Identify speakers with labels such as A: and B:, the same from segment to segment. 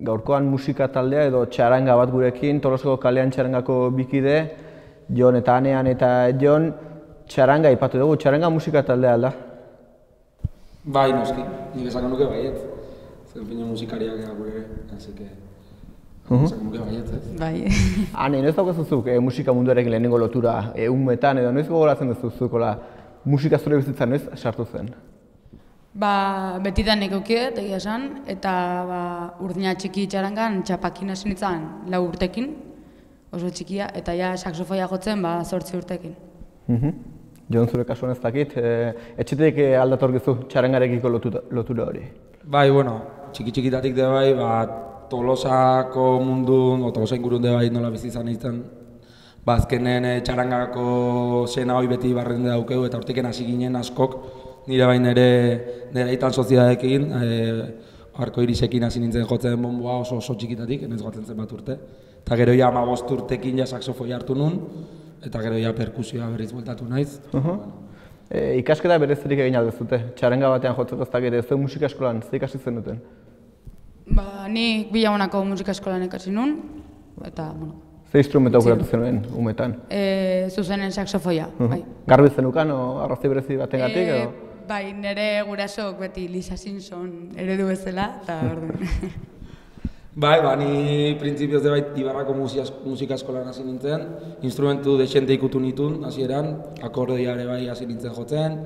A: gaurkoan musika taldea edo txaranga bat gurekin, Tolosako kalean txarangako bikide, Jon eta Anean eta Jon, txaranga aipatu dugu, txaranga musika taldea alda?
B: Bai, noski, nik esango nuke baiet. Zer pino musikariak ega gure, hasi que... esango nuke baiet, ez?
C: Bai.
A: Ane, noiz daukazuzuk musika munduarekin lehenengo lotura, umetan edo noiz gogoratzen duzuzukola musika zure bizitzan noiz sartu zen?
C: Betidan ekaukiet, egia esan, eta urdina txiki txarangan txapakin hasi nintzen 4 urtekin, oso txikia, eta ja saxofoia jotzen 8 urtekin.
A: Jon, zure kasuan ez dakit, etxetik aldatorkizu txarangarekiko lotura hori?
B: Bai, bueno, txiki-txikitatik de bai, Tolosako mundun, o Tolosa ingurun de bai nola bizi izan nintzen. Azkenen txarangako sena hori beti barrende daukeu, eta hortiken hasi ginen askok, nire bain nire aitan soziadekin, arko irisekin hasi nintzen jotzen bonboa oso txikitatik, enez jotzen zen bat urte. Eta gero ja 15 urtekin ja saxofoia hartu nun, eta gero ja perkusioa berriz bueltatu naiz.
A: Ikasketa berezirik egin aldezute, txaranga batean jotzeko ez dakit, ez musika eskolan, zer ikasi zenuten?
C: Nik Bilagunako musika eskolan ikasi nun, eta, bueno...
A: Zer instrumento aukeratu zenuen umetan?
C: Zuzenen saxofoia, bai.
A: Garbi zenukan, o arrazoi berezi batengatik edo?
C: Bai, nire gurasok beti Lisa Simpson eredu bezala, eta orduan.
B: Bai, ni printzipioz de bait Ibarrako musika eskolan hasi nintzen, instrumentu dexente ikutu nitun, hasieran, akordeia ere bai hasi nintzen jotzen,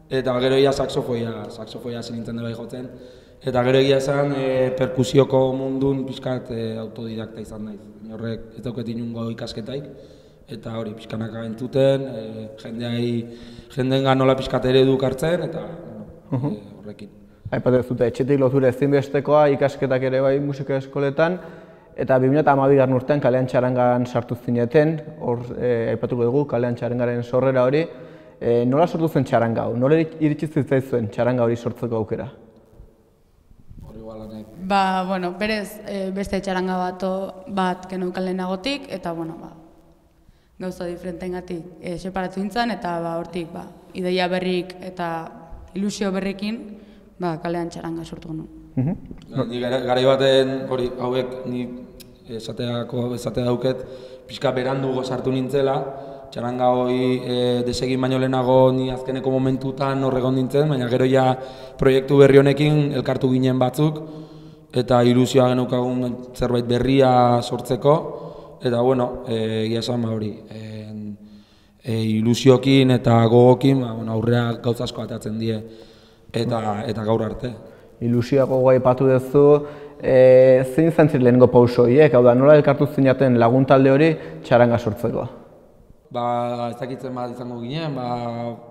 B: eta gero ia saxofoia hasi nintzen de bai jotzen, eta gero egia esan perkusioko mundun pixkat autodidakta izan naiz. Horrek ez dauket inungo ikasketaik, eta hori pixkanaka entzuten, jendeen nola pixkat ereduk hartzen, eta horrekin.
A: Aipatu zute, etxetik lotura ezinbestekoa ikasketak ere bai musika eskoletan, eta 2012 urtean kalean txarangan sartu zineten, hor aipatuko dugu kalean txarangaren sorrera hori. Nola sortu zen txaranga hau? Nola iritsi zitzaizuen txaranga hori sortzeko aukera?
C: Bueno, berez beste txaranga bat geneukan lehenagotik, eta gauza diferentengatik separatu nintzen, eta hortik ideia berrik eta ilusio berrikin kalean txaranga sortu genuen.
B: Ni garai baten hauek ni esatea dauket pixka berandugo sartu nintzela, txaranga hori desegin baino lehenago ni azkeneko momentutan horregon nintzen, baina gero ja proiektu berri honekin elkartu ginen batzuk, eta ilusioa geneukagun zerbait berria sortzeko, eta egia esan hori, ilusiokin eta gogokin aurrera gauza asko atatzen die, eta gaur arte.
A: Ilusioa gogoa aipatu duzu, zein izan ziren lehenengo pauso horiek, hau da, nola elkartu zinaten laguntalde hori txaranga sortzeko?
B: Ez dakitzen bat izango ginen,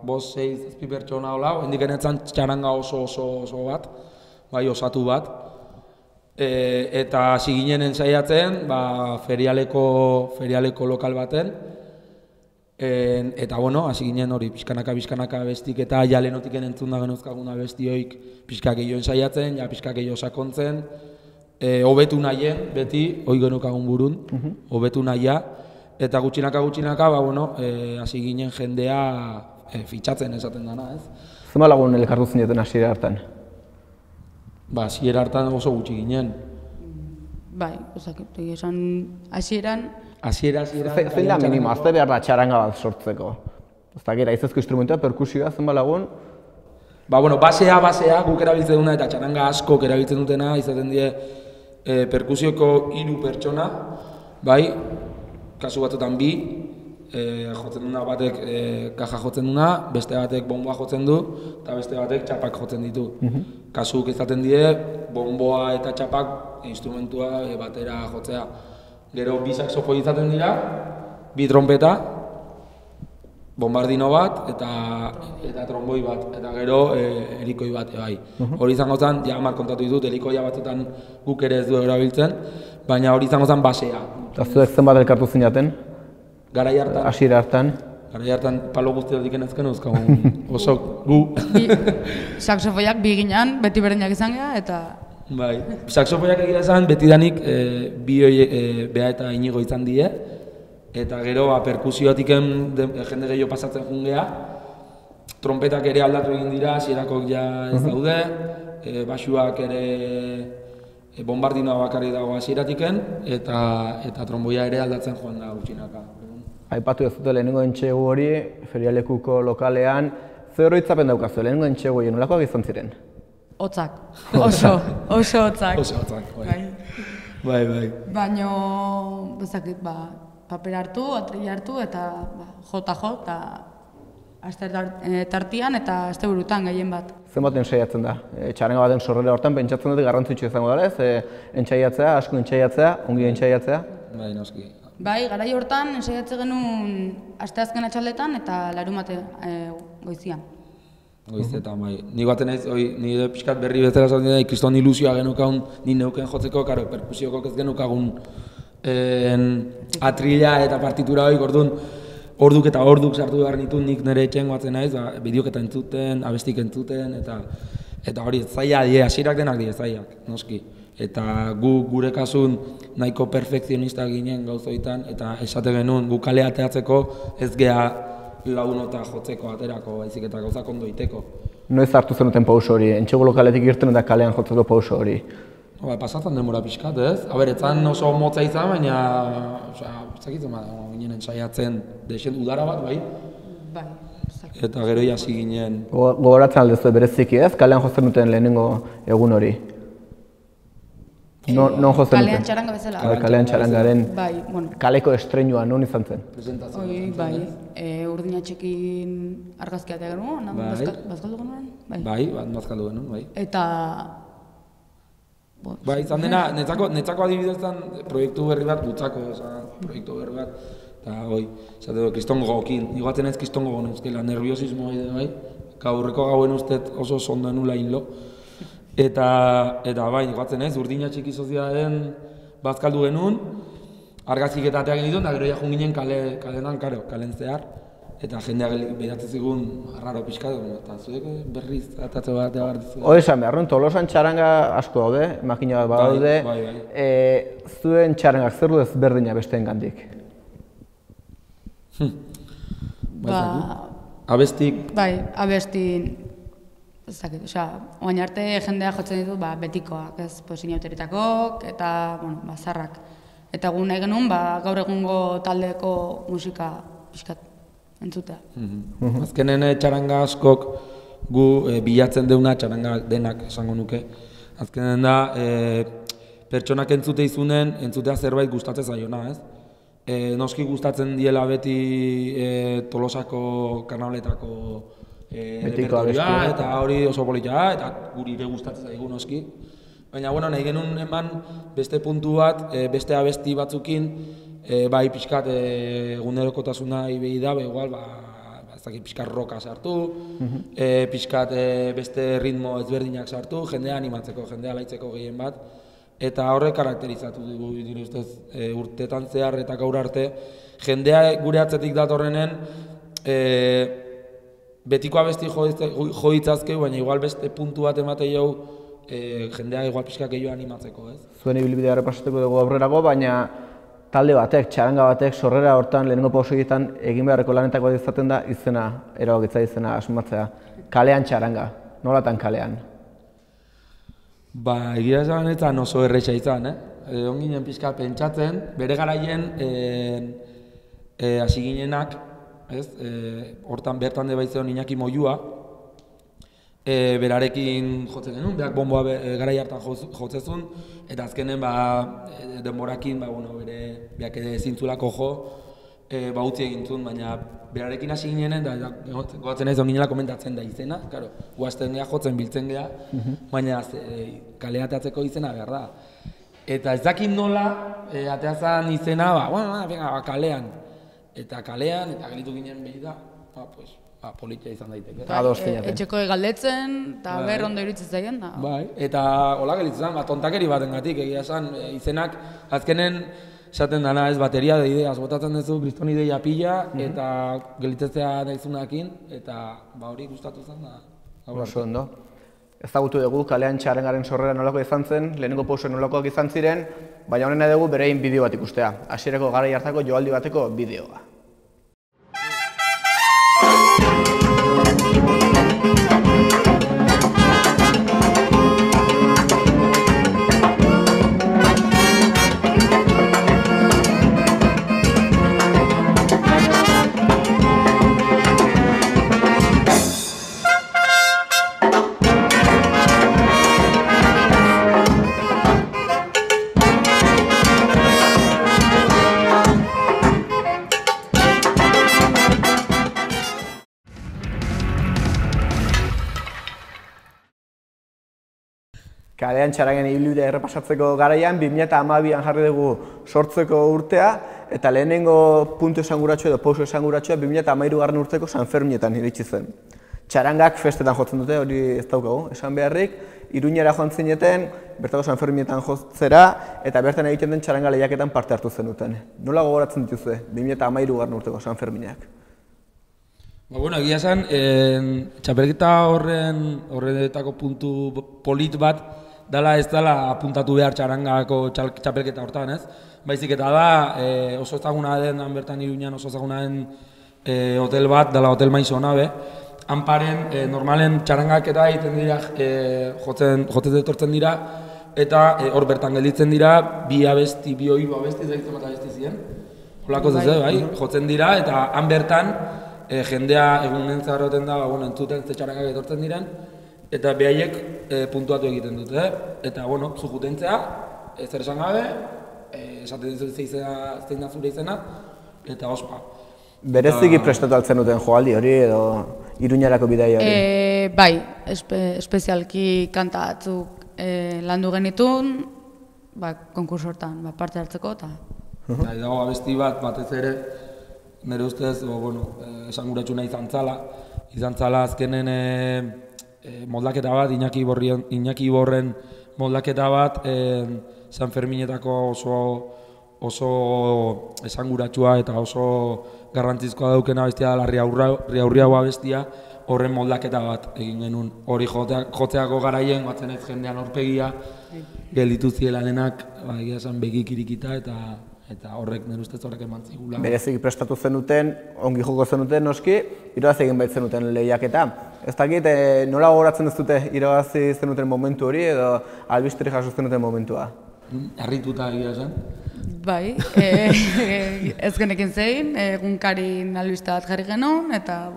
B: 5-6 pertsona hola, hendik genetzen txaranga oso bat, osatu bat, eta hasi ginen ensaiatzen ferialeko lokal baten, eta hasi ginen hori pixkanaka bestik eta ja lehenotik entzun da genuzkaguna bestioik pixka gehiago ensaiatzen, pixka gehiago sakontzen, hobetu nahien, beti, hori genukagun burun, hobetu nahia, eta gutxinaka hasi ginen jendea fitxatzen esaten dana, ez?
A: Zuma lagun elkartu zineten hasiera hartan?
B: Hasiera hartan oso gutxi ginen.
C: Bai, esan hasieran...
A: Zein da minimo, azte behar da txaranga bat sortzeko? Ez da gira, izazko instrumentua, perkusioa, zenba lagun?
B: Basea, guk erabiltzen duna eta txaranga askok erabiltzen dutena, izaten die perkusioko 3 pertsona, kasu batzutan 2, jotzen duna batek kaja jotzen duna, beste batek bonboa jotzen du, eta beste batek txapak jotzen ditu. Kasuk izaten die, bonboa eta txapak instrumentua batera jotzea. Gero 2 saxofoi izaten dira, 2 trompeta, bombardino bat eta tromboi bat, eta gero helikoi bat, bai. Hori izango zen, jamar kontatu ditut, helikoia batzutan guk ere ez du erabiltzen, baina hori izango zen basea.
A: Eta zuek zenbat elkartu zinaten?
B: Garai hartan.
A: Hasiera hartan?
B: Garai hartan palo guztiatik enezken euzkagun, oso gu.
C: Saxofoiak 2 ginean, beti berdinak izan gara, eta...
B: Bai, saxofoiak egia esan, betidanik Bea eta Inigo izan die, eta gero perkusioatik jende gehiago pasatzen jungea, trompetak ere aldatu egin dira, hasierakok ja ez daude, basuak ere bombardinoa bakarrik dago hasieratiken eta tromboia ere aldatzen joan da gutxinaka.
A: Aipatu ez dute lehenengo entxegu hori, ferialekuko lokalean, zer oroitzapen daukazu, lehenengo entxegu hori nolakoak izan ziren?
C: Hotzak, oso hotzak.
B: Oso hotzak, bai.
C: Baina, bezakit, paper hartu, atrila hartu, eta jo, eta aste tartian eta aste burutan gehien bat.
A: Zenbaten saiatzen da? Txaranga baten sorrera hortan pentsatzen dut garrantzitsu izango dara, entxaiatzea, asko entxaiatzea, ongi entxaiatzea?
B: Bai, noski.
C: Bai, garai hortan ensaiatze genuen asteazken atxaldetan eta larunbate goizian.
B: Goizetan, bai. Ni baten naiz, nire pixkat berri bezala esaten da, kriston ilusioa genukagun, ni neuken jotzeko, karo, perkusiokok ez genukagun atrila eta partitura hori, orduan, orduk sartu behar nituen nik nire etxean guatzen naiz, bideoketa entzuten, abestik entzuten, eta hori, zaila die, hasierak denak die, zailak, noski. Eta gure kasun nahiko perfekzionista ginen gauzoitan, eta esate genuen gu kalea teatzeko ez geha launota jotzeko aterako, baizik eta gauzak ondo iteko.
A: Noiz hartu zenuten pauso hori, entxego lokaletik irten eta kalean jotzeko pauso hori?
B: Pasatzen denbora pixkat, ez? Etzan oso motza izan, baina zakitzen ginen ensaiatzen desen udara bat, bai?
C: Bai,
B: eta gero hasi ginen.
A: Gogoratzen aldezu bereziki ez, kalean jotzen duten lehenengo egun hori? Non jotzen duten?
C: Kalean txaranga bezala.
A: Kalean txarangaren
C: bueno.
A: kaleko estreinua non izan zen?
C: Bai, urdinatxekin argazkia eta genuen, bazkaldu genuen?
B: Bai, bazkaldu genuen, bai.
C: Eta...
B: Bai, izan dena, netzako adibidezan proiektu berri bat gutzako, proiektu berri bat, eta hoi, esateko, kriston gogokin, iguaten ez kriston gogo neuzkela, nerviosismo bai, gaurreko gauen ustez oso sondo nula hinlo, eta bai, iguaten ez, urdina txiki sozialen bazkaldu genuen, argazkik eta ateak genituen, eta gero jajun ginen kalen zehar, eta jendeak behatzen zigun arraro pixka dugu, eta zuek berriz atatze bat behar dizu.
A: Hori esan behar, Tolosan txaranga asko daude, makina bat badaude.
B: Bai.
A: Zuen txarangak zer du ezberdina besteen gandik?
B: Abestik?
C: Bai, abestin, oain arte jendea jotzen ditu betikoak, ez, inauteritakok eta, zarrak. Eta gu nahi genuen, gaur egungo taldeko musika pixkat entzutea.
B: Azkenen txaranga askok gu bilatzen deuna txaranga denak esango nuke. Azkenen da, pertsonak entzute izunen, entzutea zerbait gustatzen zaiona, ez? Noski gustatzen diela beti Tolosako karnabaletako repertorioa, eta hori oso politia, eta guri ere gustatzen zaigu noski. Baina, nahi genuen eman beste puntu bat, beste abesti batzukin, bai pixkat egunerokotasuna behi da, igual, pixkat roka sartu, pixkat beste ritmo ezberdinak sartu, jendea animatzeko, jendea laitzeko gehien bat, eta horrek karakterizatu dugu dire ustez urtetan zehar eta gaur arte, jendea gure atzetik datorrenen betiko abesti jo ditzazkeu, baina igual beste puntu bat emate jau jendea igual pixkak gehiago animatzeko, ez?
A: Zuen ibilbidea errepasatuko dugu aurrerago, baina talde batek, txaranga batek, sorrera hortan, lehenengo pausoietan egin beharreko lanetako izaten da izena, erabakitza izena asmatzea. Kalean txaranga, nolatan kalean?
B: Egia esan oso erresa izan, onginen pixka pentsatzen, bere garaien hasi ginenak, hortan bertan debaitzen Iñaki Moyua, berarekin jotzen genuen, berak bomboa garai hartan jotzezun, eta azkenen denborakin berak zintzulako jo, utzi egin zuen, baina berarekin hasi ginenen, eta goatzen ez onginela komentatzen da izena, guazten geha, jotzen biltzen geha, baina kaleateatzeko izena behar da. Eta ez dakit nola, ateazan izena, kalean. Eta kalean, eta gelitu ginen behi da, politia izan daiteke.
C: Etxeko galdetzen, eta ber ondo iruditzen zaien da.
B: Bai, eta hola gelitzen zen, tontakeri batengatik egia esan, izenak azkenen esaten dana ez bateria de ideaz, botatzen duzu kriston ideia pila, eta gelitzetzea nahizunakin, eta hori gustatu zen da.
A: Oso ondo. Ezagutu dugu, kalean txarangaren sorrera nolako izan zen, lehenengo pauso nolakoak izan ziren, baina honen nahi dugu berein bideo bat ikustea. Hasierako garai hartako joaldi bateko bideoa. Kalean Txarangen ibilbidea errepasatzeko garaian, 2012an jarri dugu sortzeko urtea, eta lehenengo puntu esanguratsua edo pauso esanguratsua 2013 urteko San Ferminetan iritsi zen. Txarangak festetan jotzen dute, hori ez daukagu, esan beharrik, Iruñera joan zineten, bertako San Ferminetan jotzera, eta bertan egiten den txaranga lehiaketan parte hartu zenuten. Nola gogoratzen dituzue, 2013 urteko San Fermineak?
B: Egia esan, txapelketa horretako puntu polit bat, dala ez dala apuntatu behar txarangako txapelketa hortan, ez? Baizik eta da, oso ezaguna den, bertan Iruñan oso ezaguna den hotel bat, dala Hotel Maisonabe. Hanparen, normalen txarangak eta egiten dira, jotzen etortzen dira, eta hor bertan gelditzen dira, bi hiru abesti, zagitzen bat abesti ziren. Holako zeze, bai, jotzen dira, eta han bertan, jendea egunen zaharroten da, entzuten ze txarangak etortzen diren, eta behaiek puntuatu egiten dute, eta, zu jutentzea, zer esan gabe, esaten dizu zein da zure izena, eta ospa.
A: Bereziki prestatu altzen duten joaldi hori edo Iruñarako bidaia hori?
C: Bai, espezialki kanta batzuk landu genitun, konkurso hortan parte hartzeko eta...
B: Dago abesti batez ere, nire ustez, esanguratsu nahi izan zala azkenen moldaketa bat, Iñaki Borren moldaketa bat, San Ferminetako oso esanguratsua eta oso garrantzizkoa daukena abestia dela Riaurriago abestia, horren moldaketa bat egin genuen. Hori jotzeako garaien, batzen ez jendean aurpegia, gelditu ziela denak, egia esan begik irikita eta horrek nire ustez horrek eman zigula.
A: Bereziki prestatu zenuten, ongi joko zenuten noski, irabazi egin bait zenuten lehiaketa. Ez dakit, nola gogoratzen ez dute irabazi zenuten momentu hori edo albisteri jaso zenuten momentua?
B: Harrituta egia esan.
C: Bai, ez genekin zein, egunkarin albiste bat jarri genuen, eta,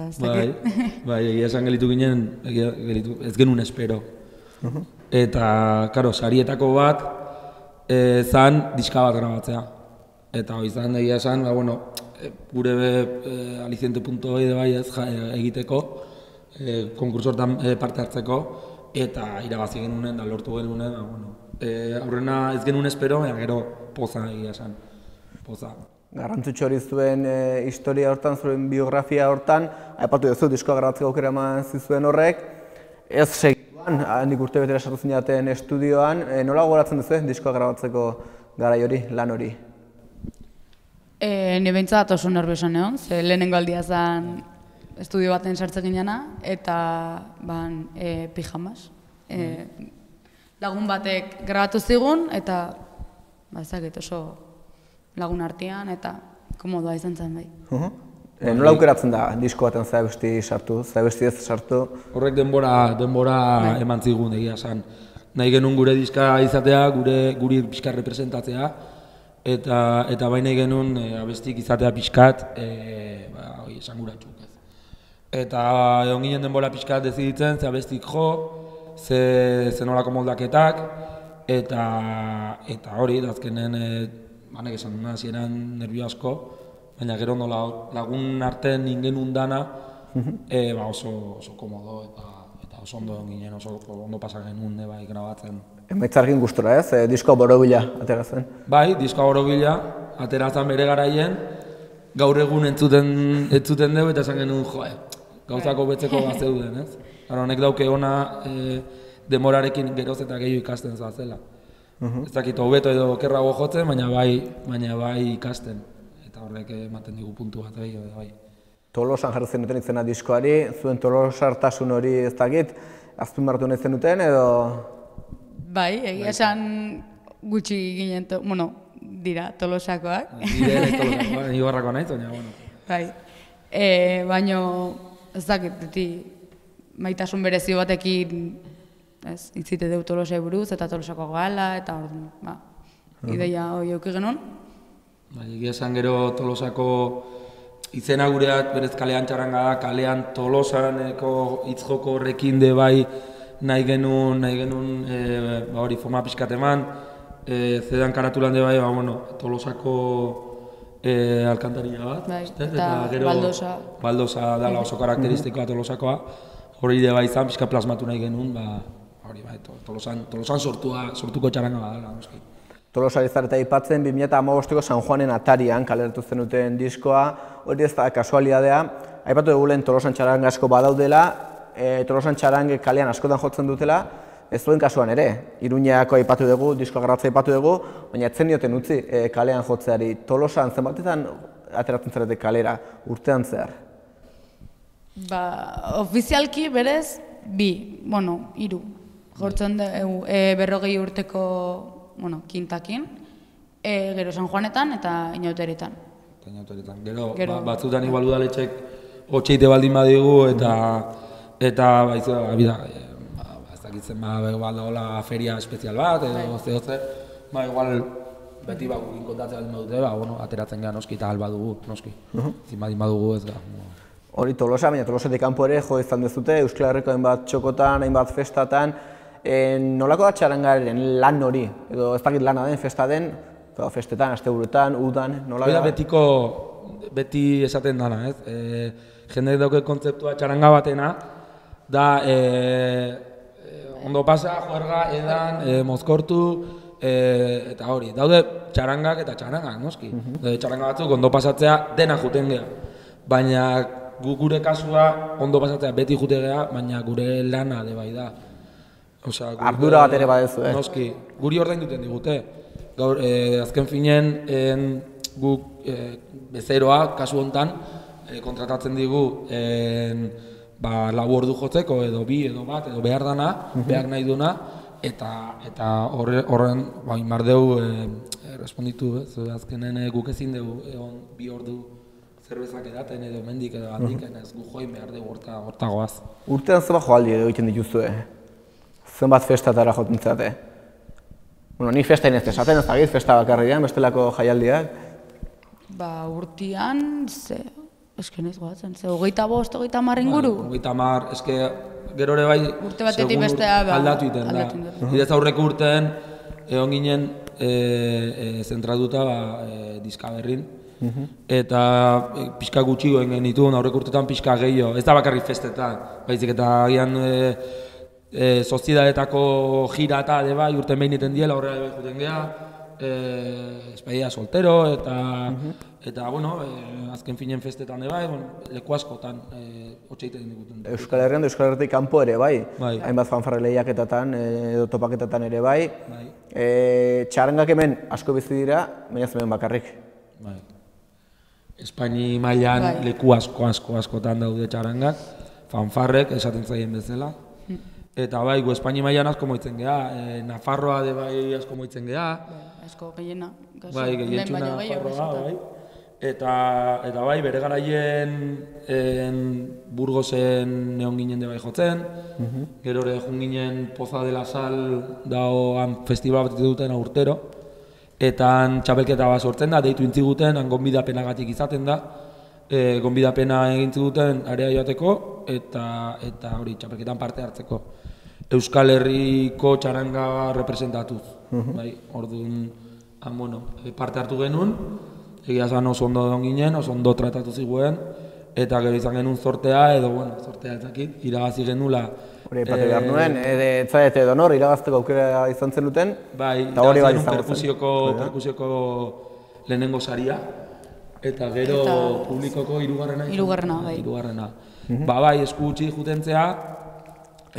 C: ez dakit.
B: Bai, egia esan gelitu ginen, ez genuen espero. Eta, karo, sarietako bat, zan diska bat grabatzea. Eta hori zan egia esan, gure aliciente punto bai egiteko, konkurso hortan parte hartzeko, eta irabazi genuen, da lortu genuen, aurrena ez genuen espero, gero poza egia esan, poza.
A: Garrantzitsu hori zuen historia hortan, zuen biografia hortan, aipatu duzu diskoa grabatzeko aukera eman zizuen horrek, ez segituan, handik urte betera sartu zinaten estudioan, nola gogoratzen duzu diskoa grabatzeko garai hori, lan hori?
C: Ni behintzat oso nerviosan egon, ze lehenengo aldia zen estudio baten sartzen ginena, eta pijamas. Lagun batek grabatu zigun, eta ezagit oso lagun artean, eta komodoa izan zen bai.
A: Nola aukeratzen da disko baten zabesti sartu, zabesti ez sartu?
B: Horrek denbora eman zigun egia esan. Nahi genuen gure diska izatea, guri pixka representatzea, eta bai nahi genuen abestik izatea pixkat, esanguratsuk ez. Eta egon ginen denbora pixkat deziditzen, ze abestik jo, ze nolako moldaketak, eta hori, azkenen, banek esan duna, hasieran nervio asko, baina gero lagun artean ingenun dana, oso komodo eta oso ondo ginen, oso ondo pasa genuen grabatzen.
A: Emaitzarkin gustora ez, diskoa borobila atera zen?
B: Bai, diskoa borobila atera zen bere garaien, gaur egun entzuten dugu eta esan genuen gauzako betzeko bat zeuden, ez? Honek dauke ona demorarekin geroz eta gehiago ikasten zazela. Ez dakit hobeto edo okerrago jotzen, baina bai ikasten. Eta horrek ematen digu puntu bat bai.
A: Tolosan jarri zenuten izena diskoari, zuen tolosartasun hori ez dakit, azpimarratu nahi zenuten edo...
C: Bai, egia esan gutxi ginen, dira tolosakoak.
B: Dire tolosakoak, Ibarrako nahiz, baina,
C: Bai, baina ez dakit, maitasun berezio batekin itzite deu Tolosai buruz eta Tolosako gala, eta ideia hori euki genuen.
B: Egia esan gero Tolosako izena gureak berez kalean txaranga da, kalean Tolosaneko hitzjoko horrekin de bai nahi genuen hori forma pixkat eman, zedan karatulan de bai, Tolosako alkantaria bat,
C: eta baldosa.
B: Baldosa dela oso karakteristikoa Tolosakoa, hori de bai izan pixka plasmatu nahi genuen, hori bai, Tolosan sortuko txaranga badala, noski.
A: Tolosa izareta aipatzen 2015ko San Juanen atarian kaleratu zenuten diskoa, hori ez da kasualidadea. Aipatu dugu lehen Tolosan txaranga asko badaudela, Tolosan txarange kalean askotan jotzen dutela, ez duen kasuan ere. Iruñako aipatu dugu, diskoa garratza aipatu dugu, baina etzen dioten utzi kalean jotzeari. Tolosan zenbatetan ateratzen zarete kalera urtean zehar?
C: Ofizialki berez, 3. Jortzen dugu 40 urteko kintakin, gero San Juanetan eta Inauteritan.
B: Gero batzutan igual udaletxek hotxeite baldin badigu eta ez dakitzen hola feria espezial bat edo zehoze, igual beti gukin kontatzea baldin badute, ateratzen gara noski eta albadugu, noski. Zin baldin badugu ez da.
A: Hori Tolosa, baina Tolosetik kanpo ere jo izan dezute, Euskal Herriko hainbat txokotan, hainbat festatan, nolako da txarangaren lan hori, edo ez dakit lana den, festa den, festetan, asteburuetan, udan, nola da?
B: Beti esaten dana, ez? Jendek dauke kontzeptua txaranga batena, da ondo pasa, juerga, edan, mozkortu, eta hori, daude txarangak eta txarangak, noski. Txaranga batzuk ondo pasatzea dena juten geha, baina gure kasua ondo pasatzea beti jute geha, baina gure lana de bai da.
A: Ardura bat ere badezu,
B: Noski, guri ordain duten digute. Gaur, azken finen, guk bezeroa, kasu hontan, kontratatzen digu 4 ordu jotzeko, edo 2, edo 1, edo behar dana, behar nahi duna, eta horren inbardeu responditu, azkenen guk ezin dugu 2 ordu zerbezak edaten edo mendik edo handik, ez gu join behar dugu hortagoaz.
A: Urtean zenbat joaldi edo egiten dituzue? Zenbat festatara joten zate? Ni festa inez esaten, ez dakit, festa bakarrian, bestelako jaialdiak?
C: Urtean, eske naiz goatzen, 25, 30 inguru?
B: 30, eske gero ere bai,
C: urte batetik bestea
B: aldatu iten da. Idez aurreko urtean, egon ginen zentratuta diska berrin, eta pixka gutxi goen genituen, aurreko urtetan pixka gehiago, ez da bakarrik festetan, baizik eta agian soziedadetako gira eta bai urten behin iten diela, horrela bai juten geha, espadia soltero eta azken finen festetan bai, leku askotan hotxeiten diguten.
A: Euskal Herrian da Euskal Herritik kanpo ere bai, hainbat fanfarre lehiaketatan edo topaketatan ere bai. Txarangak hemen asko bizi dira, baina hemen bakarrik.
B: Espaini mailan leku askotan daude txarangak, fanfarrek esaten zaien bezala. Eta bai, gu Espaini mailan asko moitzen geha, Nafarroa de bai asko moitzen geha.
C: Asko gehiena.
B: Bai, gehientxuna Nafarroa, bai. Eta bai, bere garaien Burgosen neon ginen de bai jotzen. Gero ere jun ginen Poza de la Sal daoan festival bat duten urtero. Eta txapelketa bat sortzen da, deitu intziguten, gonbidapenagatik izaten da. Gonbidapena egintzi duten area joateko eta hori txapelketan parte hartzeko. Euskal Herriko txaranga representatuz. Orduan, parte hartu genuen, egia zan oso ondo egon ginen, oso ondo tratatu ziguen, eta gero izan genuen sortea, edo sortea ezakit, iragazi genula.
A: Hori aipatu behar nuen, etzaete edo nor, iragazteko aukera izan zen duten, eta hori bai izan zen.
B: Perkusioko lehenengo saria. Eta gero publikoko hirugarrena. Bai, esku utzi jutentzea,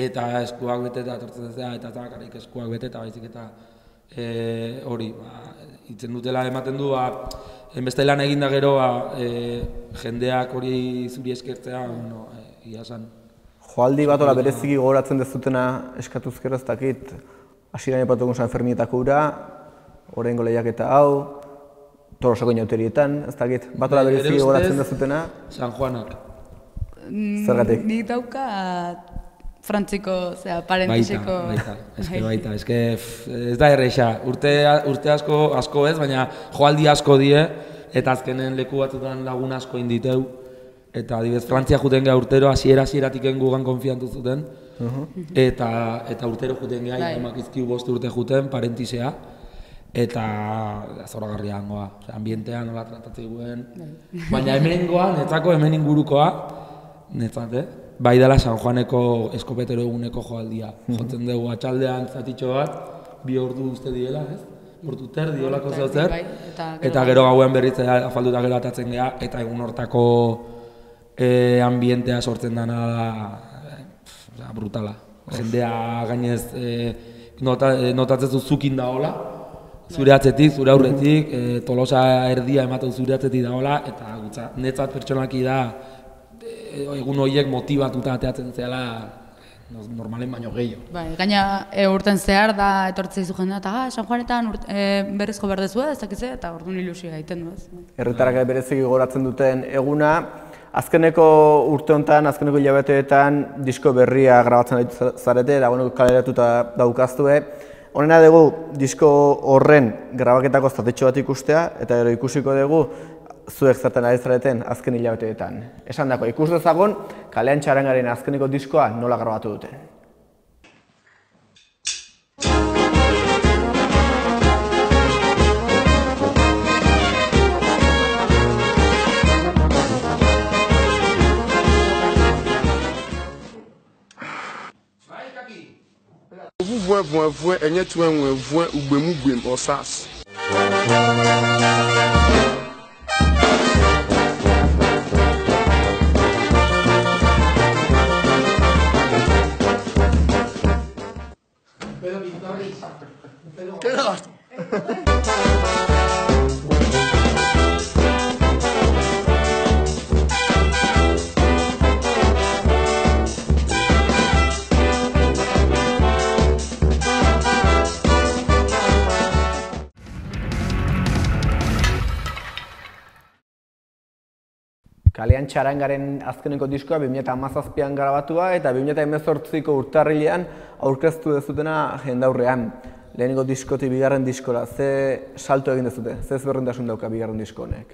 B: eta eskuak beteta etortzen zea, eta zakarrik eskuak beteta baizik eta hori, hitzen dutela ematen du, enbeste lan eginda gero, jendeak hori zuri eskertzea, ia esan.
A: Joaldi bat ola bereziki gogoratzen dezutena eskatuzkero ez dakit, hasieran aipatu San Ferminetako ura, oraingo lehiaketa hau, Tolosako Inauterietan, ez dakit, bat ola bereziki gogoratzen dezutena?
B: San Juanak.
A: Zergatik?
C: Nik dauka frantziko, parentiseko...
B: Baita, ez da erreixa. Urte asko ez, baina joaldi asko die, eta azkenen leku batzutan lagun asko inditeu. Eta adibidez, Frantzia juten geha urtero, hasieratik gugan konfiantu zuten. Eta urtero juten geha, emakizkiu 5 urte juten, parentisea. Eta zoragarria hangoa, ambientean nola tratatzen guen. Baina hemenengoa, netzako hemen ingurukoa, netzat, bai dela San Juaneko eskopetero eguneko joaldia. Jotzen dugu atxaldean zatitxo bat, 2 ordu uste diela, ez? Ordu terdi, olako zer. Eta gero gauean berritzea afalduta gero atatzen geha, eta egun hortako ambientea sortzen dana da brutala. Jendea gainez notatzen zukin daola, zure atzetik, zure aurretik, Tolosa erdia ematen zure atzetik daola, eta netzat pertsonaki da egun horiek motibatuta ateatzen zehala normalen baino gehiago.
C: Bai, gaina urten zehar da etortzea izu jendea, eta San Juanetan berrizko berdezua, ez dakize, eta orduan ilusia gaiten du ez.
A: Herritarrak bereziki gogoratzen duten eguna, azkeneko urte honetan, azkeneko hilabeteetan disko berria grabatzen zarete, eta kaleratuta daukaztue. Honena dugu disko horren grabaketako zatetxo bat ikustea, eta gero ikusiko dugu zuek zertan ari zareten azken hilabeteetan. Esan dako, ikus dezagun, Kalean Txarangaren azkeneko diskoa nola grabatu duten.
D: Vue, enye tuen vue, ugbem, osas.
A: Kalean Txarangaren azkeneko diskoa 2017an grabatua eta 2018ko urtarrilean aurkeztu dezutena jendaurrean. Lehenengo diskotik bigarren diskora, ze salto egin dezute? Ze ezberdintasun dauka bigarren disko honek?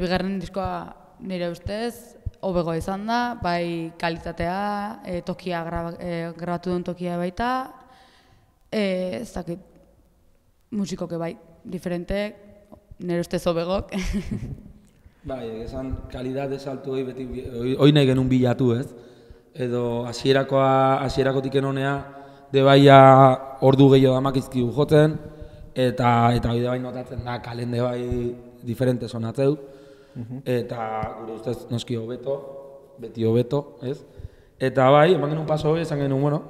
C: Bigarren diskoa nire ustez hobegoa izan da, bai kalitatea, tokia grabatu duen tokia baita, ez dakit musikoke bai, diferentek, nire ustez hobegok.
B: Bai, esan kalidade saltu hori beti hori nahi genuen bilatu, ez? Edo hasierakotik enonea de baia ordu gehiago damakizkigu jotzen eta hori de bai notatzen da kalen de bai diferente sonatzeu eta gure ustez noski hobeto, beti hobeto, ez? Eta bai, eman genuen paso hori, esan genuen, bueno,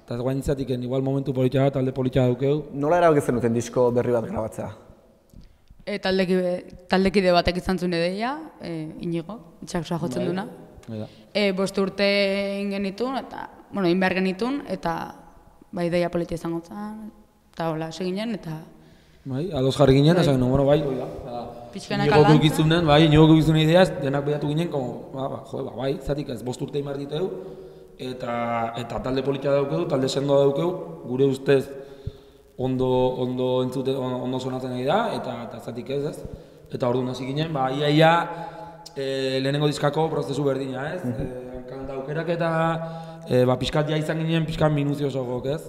B: eta ez guainitzatik igual momentu politia bat, talde politia daukeu.
A: Nola erabakitzen duten disko berri bat grabatzea?
C: Taldekide batek izan zuen edeia, Inigo, itxaksoa jotzen duna. 5 urte genitun, eta, bueno, egin behar genitun, eta bai ideia politia izango zen, eta hola, seginen, eta...
B: Bai, ados jarri ginen, esan genuen, bueno, bai, oida.
C: Pixkanak alantza.
B: Inigo gizunen ideaz, denak behatu ginen, bai, zatik ez 5 urte egin behar diteu, eta talde politia daukeu, talde sendoa daukeu, gure ustez, ondo sonatzen ari da, eta zatik ez. Eta orduan hasi ginen, ia lehenengo diskako prozesu berdina, ez? Kanta aukerak eta pixkat ja izan ginen, pixkat minuziosogok, ez?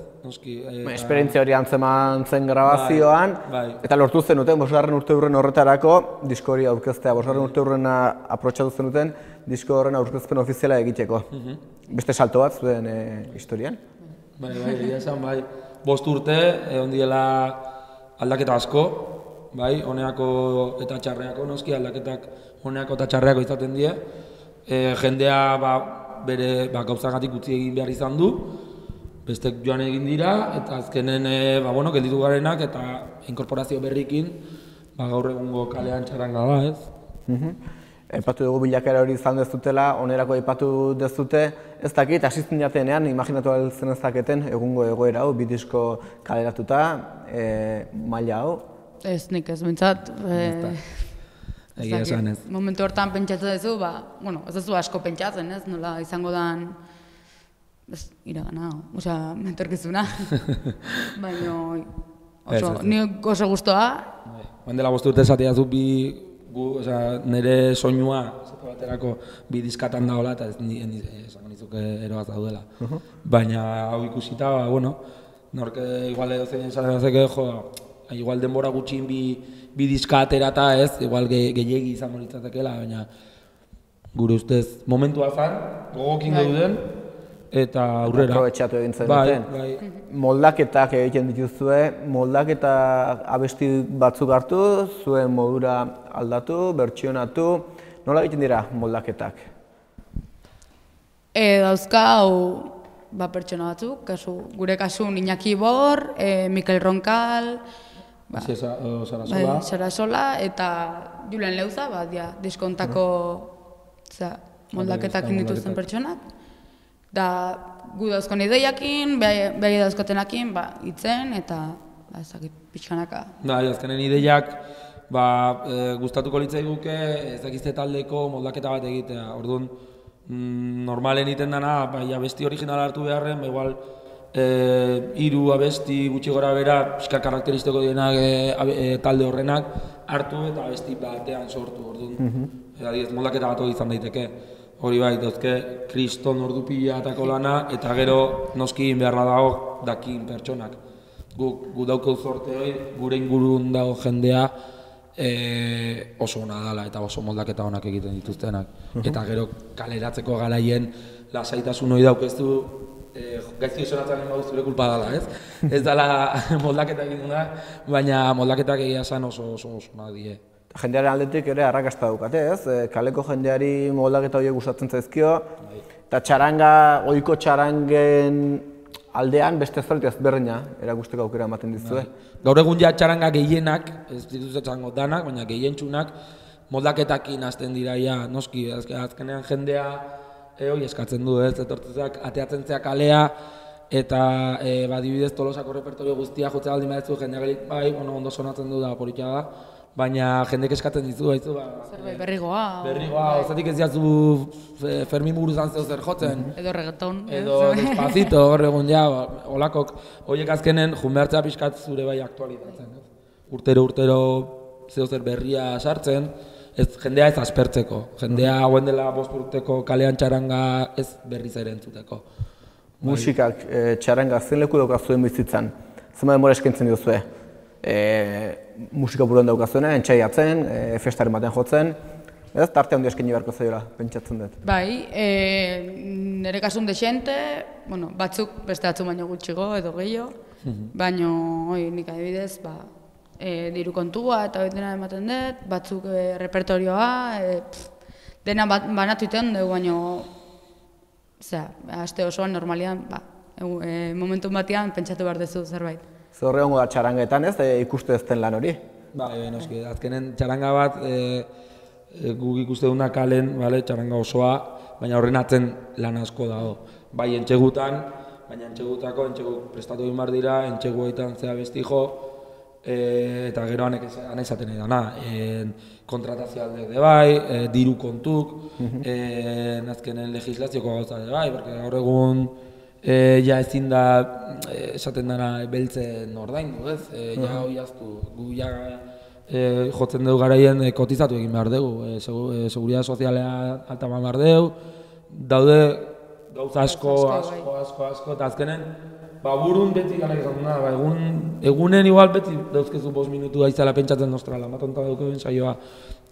A: Esperientzia hori antzeman zen grabazioan, eta lortu zenuten, 5. urteurren horretarako, disko hori aurkeztea, 5. urteurren aprotxatu zenuten, disko horren aurkezpen ofiziala egiteko. Beste salto bat zuen historian?
B: Bai, esan, bai. 5 urte, egon diela aldaketa asko, bai, honeako eta txarreako, noski aldaketak honeako eta txarreako izaten die. Jendea bere gauzagatik utzi egin behar izan du, bestek joan egin dira, eta azkenen gelditu garenak eta inkorporazio berrikin gaur egungo Kalean Txaranga da, ez?
A: Aipatu dugu bilakaera hori izan dezutela, onerako aipatu dezute, ez dakit, asizten jatenean, imaginatu altzen ez daketen, egungo egoera hau, bi disko kaleratuta, maila hau?
C: Ez, nik ez bintzat.
B: Egia esan ez.
C: Momentu hortan pentsatzen duzu, ez duzu asko pentsatzen, ez? Nola izango dan, ez, iragana, osea, mentorkizuna. Baina, nik oso guztua.
B: Bandela 5 urte esatea zu nire soinua baterako 2 diskatan dagoela eta esango nizuke eroaz daudela. Baina hau ikusita, norke igual edo zein esan dezake, igual denbora gutxin 2 diska aterata ez, igual gehiegi izango litzatekeela, baina gure ustez momentua zan, gogokin gauden, eta aurrera.
A: Aprobetxatu egin
B: Bai,
A: zenuten.
B: bai.
A: Moldaketak egiten dituzue, moldaketa abesti batzuk hartu, zuen modura aldatu, bertsionatu, nola egiten dira moldaketak?
C: Dauzka hau pertsona batzuk, gure kasun Iñaki Bor, Mikel Ronkal, Sarasola eta Julen Leuza, diskontako moldaketak dituzten pertsonak. Da, gu dauzkon ideiakin, behi dauzkotenakin, hitzen eta pixkanaka.
B: Azkenen ideiak, gustatuko litzaiguke ezakizte taldeko moldaketa bat egitea. Orduan, normalen egiten dena, abesti originala hartu beharren, igual, 3 abesti gutxi gora bera, pixka karakteristiko dienak talde horrenak hartu eta abesti batean sortu. Orduan, moldaketa bat izan daiteke. Hori bai, dauzke, kriston ordupila atako lana, eta gero noski beharra dago dakin pertsonak. Gu daukau zorte hori, gure ingurun dago jendea oso ona dela eta oso moldaketa onak egiten dituztenak. Eta gero kaleratzeko garaien lasaitasun hori daukeztu, gaizki esonatzen bauz zure kulpa dela, ez? Ez dela moldaketa egin duna, baina moldaketak egia esan oso onak die.
A: Jendearen aldetik ere arrakasta daukate, ez? Kaleko jendeari moldaketa horiek gustatzen zaizkio, eta ohiko txarangen aldean beste zerbait ezberdina erakusteko aukera ematen dizue.
B: Gaur egun ja txaranga gehienak, ez dituz esango danak, baina gehientsunak moldaketakin hasten dira ja, noski, azkenean jendea hori eskatzen du, ez? Etortzeak ateatzen zeak kalea, eta adibidez Tolosako repertorio guztia jotzea baldin badezu jendeak bai, ondo sonatzen du da politia da. Baina jendek eskatzen dizu, haizu
C: zerbait berrigoa.
B: Ozatik ez jazu Fermin Muguruzan zeo zer jotzen.
C: Edo reggaeton.
B: Edo Despacito, hor egun ja, olakok. Horiek azkenen junbertzea pixkat zure bai aktualizatzen. Urtero zeo zer berria sartzen, jendea ez aspertzeko. Jendea hauen dela 5 urteko kalean txaranga ez berriz ere entzuteko.
A: Musikak txaranga zen leku daukazuen bizitzan, zenbat denbora eskaintzen diozue? Musika buruan daukazuena, entxaiatzen, festaren batean jotzen, ez tarte handi eskaini beharko zaiola, pentsatzen dut.
C: Bai, nire kasun dexente, batzuk beste batzuk baino gutxigo edo gehiago, baino nik adibidez, diru kontua eta dena ematen dut, batzuk repertorioa, dena banatu iten dugu, baino, aste osoan normalian, momentu batean pentsatu behar duzu zerbait.
A: Zer horregongo da txarangetan ez, ikuste ez den lan hori?
B: Bai, noski, azkenen txaranga bat guk ikuste duna kalen, txaranga osoa, baina horren atzen lan asko dago. Bai, entxegutan, baina entxegu prestatu egin behar dira, entxegu egiten zea besti jo, eta gero anezaten edana. Kontratazio aldek de bai, diru kontuk, azkenen legislazioko gauza de bai, porque gaur egun ja ezin da esaten dara beltzen ordaindu, ez? Ja hori aztu, gu ja jotzen dugu garaien kotizatu egin behar dugu, seguridad sozialea altaman behar dugu, daude gauza asko, eta azkenen burun beti ganak izan duna, egunen igual beti dauzkezu 5 minutu daizela pentsatzen nostrala, matonta dukeuen saioa,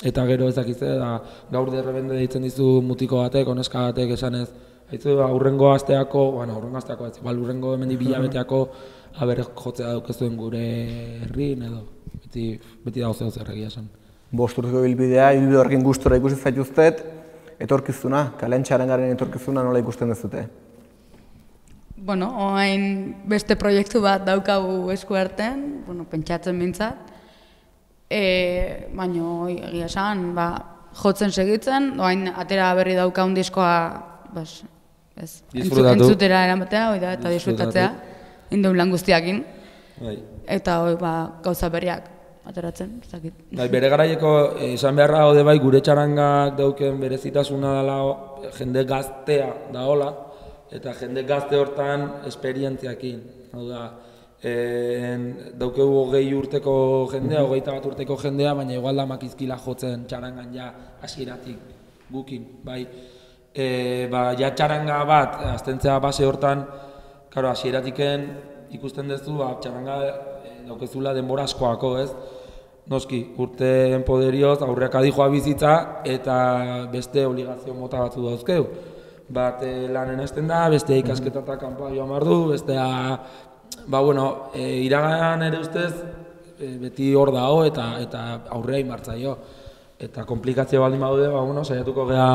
B: eta gero ezakizte, gaur derrebende deitzen dizu mutiko batek, oneska batek esanez, haizu aurrengo asteako, urrengo hemendik bilabeteako jotzea daukezuen gure herrin edo, beti dago zer egia esan.
A: 5 urteko bilbidea, ibilbide horrekin gustura ikusi zaituztet, etorkizuna, kalean txarangaren etorkizuna nola ikusten dezute?
C: Oain beste proiektu bat daukagu esku artean, pentsatzen bintzat, baina egia esan, jotzen segitzen, oain atera berri daukaun diskoa, entzutera eramatea, eta disfrutatzea, indoen lan guztiakin, eta gauza berriak ateratzen, ez dakit.
B: Bere garaieko esan beharra haude bai gure txarangak dauken berezitasuna dela jende gaztea da hola, eta jende gazte hortan esperientziakin. Hau da, daukegu 20 urteko jendea, 21 urteko jendea, baina igual da makizkila jotzen txarangan ja hasieratik gukin, bai. Ja txaranga bat, aztentzea base hortan, hasieratik ikusten duzu, txaranga daukezula denbora askoako, ez? noski, urteen poderioz aurreak adijoa bizitza eta beste obligazio mota batzu dauzkeu. Bat lanen hasten da, beste ikasketata kanpoa joan behar du, bestea, iragan ere ustez, beti hor dago eta aurrea inbartzaio. Eta komplikazio baldin badaude, saiatuko gea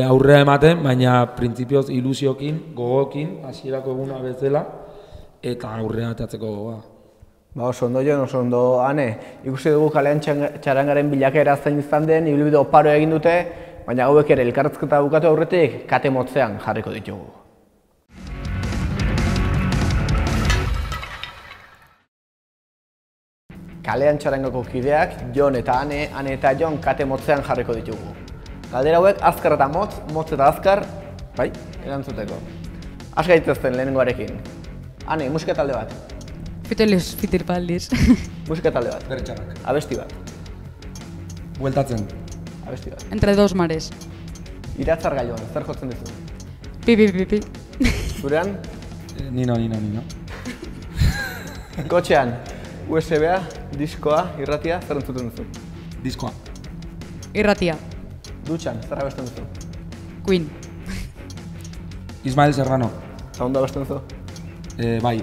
B: aurrea ematen, baina printzipioz ilusiokin, gogokin, hasierako eguna bezala, eta aurrea atatzeko gogoa.
A: Oso ondo Jon, oso ondo Ane. Ikusi dugu kalean txarangaren bilakaera zein izan den, ibilbide oparo egin dute, baina hauek ere elkarrizketa bukatu aurretik kate motzean jarriko ditugu. Kalean txarangako kideak, Jon eta Ane eta Jon kate motzean jarriko ditugu. Galdera hauek azkar eta motz eta azkar, bai, erantzuteko. Az gaitezten lehenengoarekin. Ane, musika talde bat.
C: Fiteles, fitirpaldiz.
A: Musika talde bat.
B: Bertxarrak.
A: Abesti bat.
B: Bueltatzen.
A: Abesti bat.
C: Entre dos mares.
A: Iratzar gailuan, zer jotzen dizu?
C: Pi.
A: Zurean?
B: Nino.
A: Kotxean, USB-a, diskoa, irratia, zer entzuten duzu?
B: Diskoa.
C: Irratia.
A: Dutxan, zer abesten duzu?
C: Queen.
B: Ismael Serrano.
A: Eta ondo abesten duzu?
B: Bai.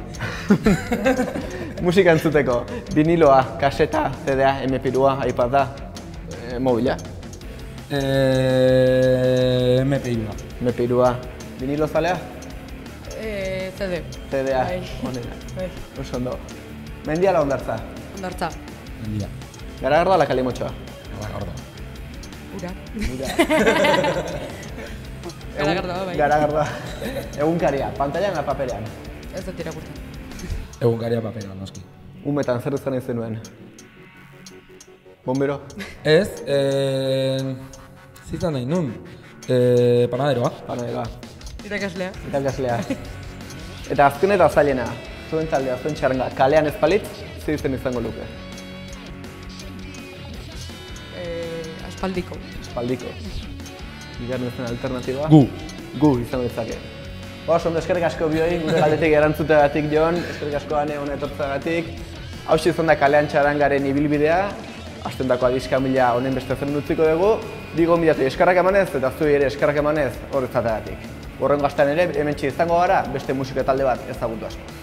A: Musika entzuteko, viniloa, kaseta, CD-a, MP3-a, iPad-a, mobila?
B: MP3-a.
A: MP3-a. Vinilo zalea?
C: CD.
A: CD-a,
C: Bai.
A: honena.
C: Bai.
A: Oso ondo. Mendia ala hondartza?
C: Ondartza.
B: Mendia.
A: Garagardo ala kalimotxoa?
B: Garagardo.
C: Ura.
A: Ura.
C: Garagardoa, bai.
A: Garagardoa. Egunkaria, pantailan ala paperean?
C: Ez dut irakurtzen.
B: Egunkaria papera, noski.
A: Umetan, zer izan zenuen? Bombero?
B: Ez, zitan nahi nun. Panaderoa.
A: Panaderoa.
C: Irakaslea.
A: Irakaslea. Eta azken eta zailena, zuen taldea, zuen txaranga, kalean ez palitz, zer izen izango luke?
C: Aspaldiko.
A: Aspaldiko. Bigarren zen alternatiboa?
B: Gu
A: izango ditzake. Oso, ondo eskerrik asko bioi, gure galdetik erantzuteagatik Jon, eskerrik asko Ane hona etortzeagatik. Hauxe izan da kalean txarangaren ibilbidea, astendako adiska mila honen beste zen utziko dugu, digo milatu eskarrak emanez eta zuei ere eskarrak emanez hor izateagatik. Horrengo astean ere, hementxe izango gara, beste musika talde bat ezagutu asko.